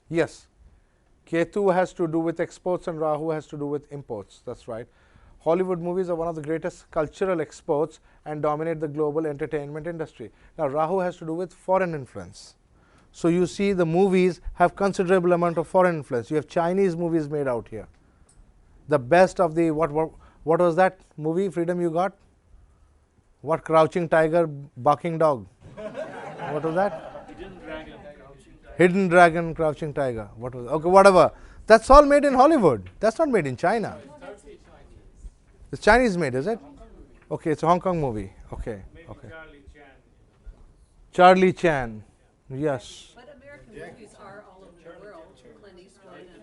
Yes. Ketu has to do with exports and Rahu has to do with imports. That's right. Hollywood movies are one of the greatest cultural exports and dominate the global entertainment industry. Now, Rahu has to do with foreign influence. So you see the movies have considerable amount of foreign influence. You have Chinese movies made out here. The best of the, what was that movie, Freedom, you got? What, Crouching Tiger, Barking Dog? What was that? Hidden Dragon, Crouching Tiger. What was, okay, whatever. That's all made in Hollywood. That's not made in China. It's Chinese made, is it? Okay, it's a Hong Kong movie. Okay, okay. Charlie Chan. Yes. But American movies are all over the world. Clint Eastwood and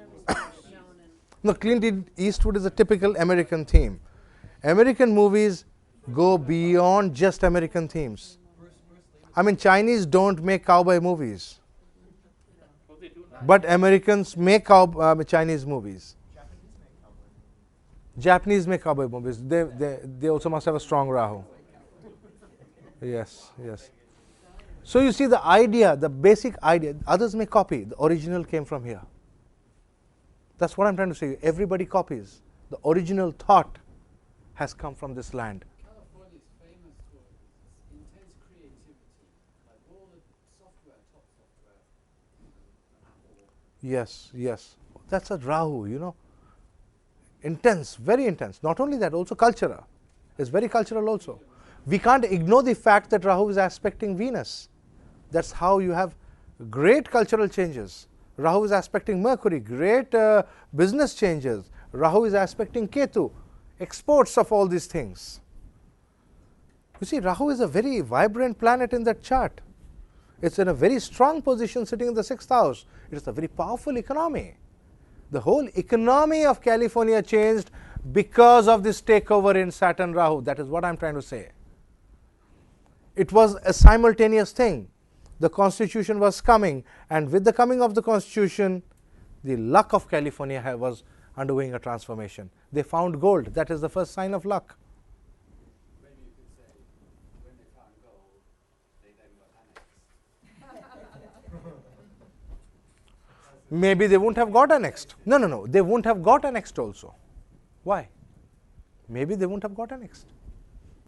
known and No, Clint Eastwood is a typical American theme. American movies go beyond just American themes. I mean, Chinese don't make cowboy movies, but Americans make Chinese movies. Japanese make cowboy movies. They also must have a strong Rahu. Yes, yes. So you see the idea, the basic idea, others may copy. The original came from here. That's what I'm trying to say. Everybody copies. The original thought has come from this land. California is famous for intense creativity, like all the software, top software. Yes, yes. That's a Rahu, you know. Intense, very intense. Not only that, also cultural. It's very cultural also. We can't ignore the fact that Rahu is aspecting Venus. That's how you have great cultural changes. Rahu is aspecting Mercury, great business changes. Rahu is aspecting Ketu, exports of all these things. You see, Rahu is a very vibrant planet in that chart. It's in a very strong position sitting in the 6th house. It is a very powerful economy. The whole economy of California changed because of this takeover in Saturn Rahu. That is what I'm trying to say. It was a simultaneous thing. The Constitution was coming, and with the coming of the Constitution, the luck of California was undergoing a transformation. They found gold. That is the first sign of luck. Maybe you could say, when they found gold, they then got annexed. Maybe they wouldn't have got annexed. No. They wouldn't have got annexed also. Why? Maybe they wouldn't have got annexed.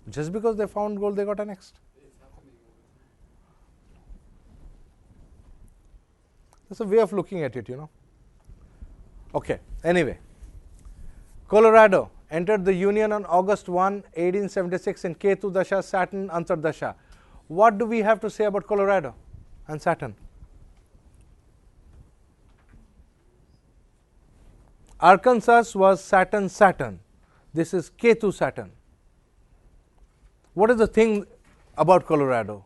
Just because they found gold, they got annexed. It's happening all the time. That's a way of looking at it, you know. Okay, anyway. Colorado entered the Union on August 1, 1876 in Ketu Dasha, Saturn Antardasha. What do we have to say about Colorado and Saturn? Arkansas was Saturn. This is Ketu Saturn. What is the thing about Colorado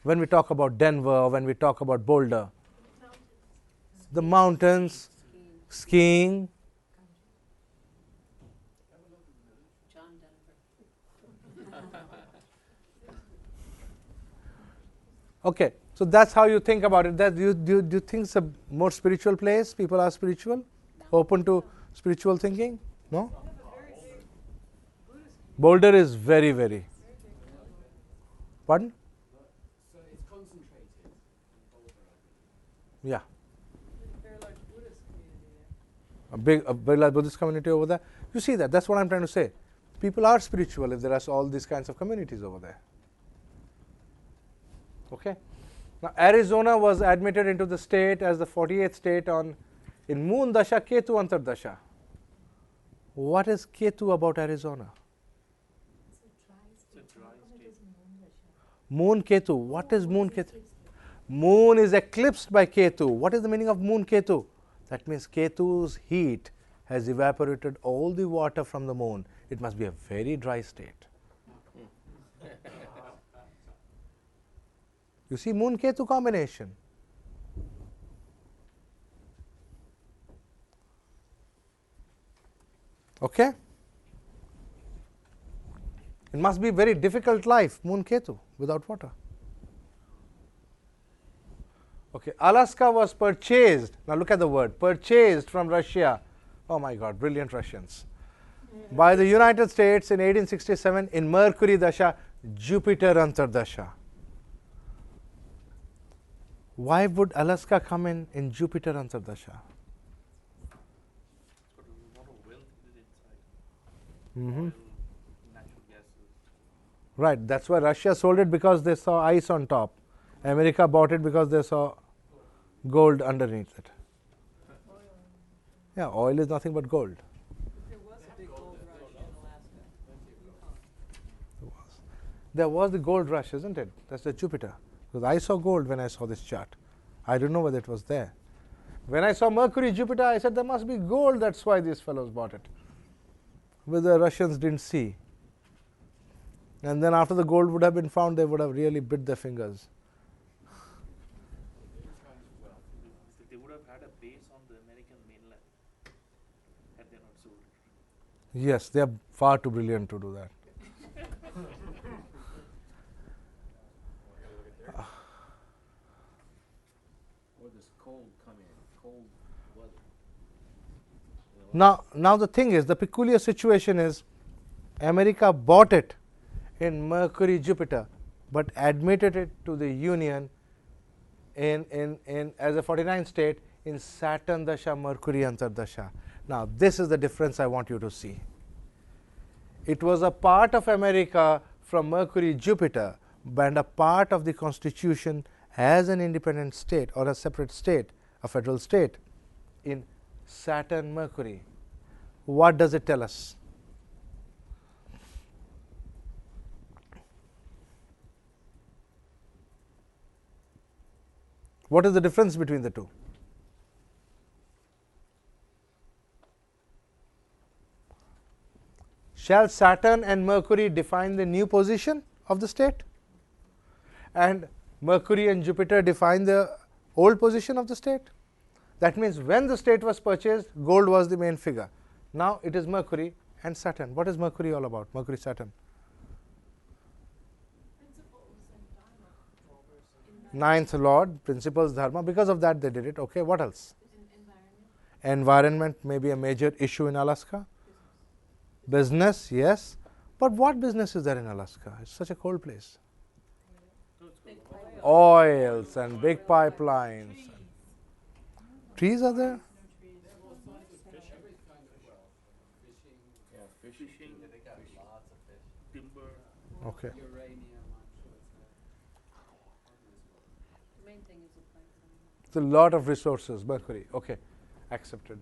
when we talk about Denver, when we talk about Boulder? The mountains, skiing. John Denver. Okay, so that's how you think about it. That do you think it's a more spiritual place? People are spiritual, open to spiritual thinking? No? Boulder is very, very. Pardon? So it's concentrated in Boulder, I think. Yeah. Very large Buddhist community there. A very large Buddhist community over there. You see that? That's what I'm trying to say. People are spiritual if there are all these kinds of communities over there. Okay. Now, Arizona was admitted into the state as the 48th state in Moon Dasha, Ketu Antardasha. What is Ketu about Arizona? Moon Ketu. What is Moon Ketu? Moon is eclipsed by Ketu. What is the meaning of Moon Ketu? That means Ketu's heat has evaporated all the water from the moon. It must be a very dry state. You see, Moon Ketu combination. Okay? It must be a very difficult life, Moon Ketu, without water. Okay, Alaska was purchased. Now look at the word, purchased from Russia. Oh my God, brilliant Russians. By the United States in 1867 in Mercury Dasha, Jupiter Antardasha. Why would Alaska come in Jupiter Antardasha? It's got a lot of wealth inside. Mm-hmm. Oil, natural gases. Right, that's why Russia sold it, because they saw ice on top. America bought it because they saw gold underneath it. Yeah, oil is nothing but gold. There was a big gold rush in Alaska. There was the gold rush, isn't it? That's the Jupiter. Because I saw gold when I saw this chart. I don't know whether it was there. When I saw Mercury, Jupiter, I said there must be gold, that's why these fellows bought it. But the Russians didn't see. And then after the gold would have been found, they would have really bit their fingers. They would have had a base on the American mainland had they not sold it. Yes, they are far too brilliant to do that. Where does cold come in? Cold weather. Now the thing is, the peculiar situation is, America bought it in Mercury, Jupiter, but admitted it to the Union in as a 49th state in Saturn Dasha, Mercury Antardasha. Now this is the difference I want you to see. It was a part of America from Mercury, Jupiter, and a part of the Constitution as an independent state or a separate state, a federal state, in Saturn, Mercury. What does it tell us? What is the difference between the two? Shall Saturn and Mercury define the new position of the state? And Mercury and Jupiter define the old position of the state? That means when the state was purchased, gold was the main figure. Now it is Mercury and Saturn. What is Mercury all about? Mercury, Saturn. Ninth Lord, principles, dharma. Because of that they did it. Okay, what else? Environment may be a major issue in Alaska. Business, yes. But what business is there in Alaska? It's such a cold place. Oils and big pipelines. Trees are there? Fishing, timber. Okay. Uranium, I'm sure it's there. The main thing is the plankton. It's a lot of resources, Mercury. Okay, accepted.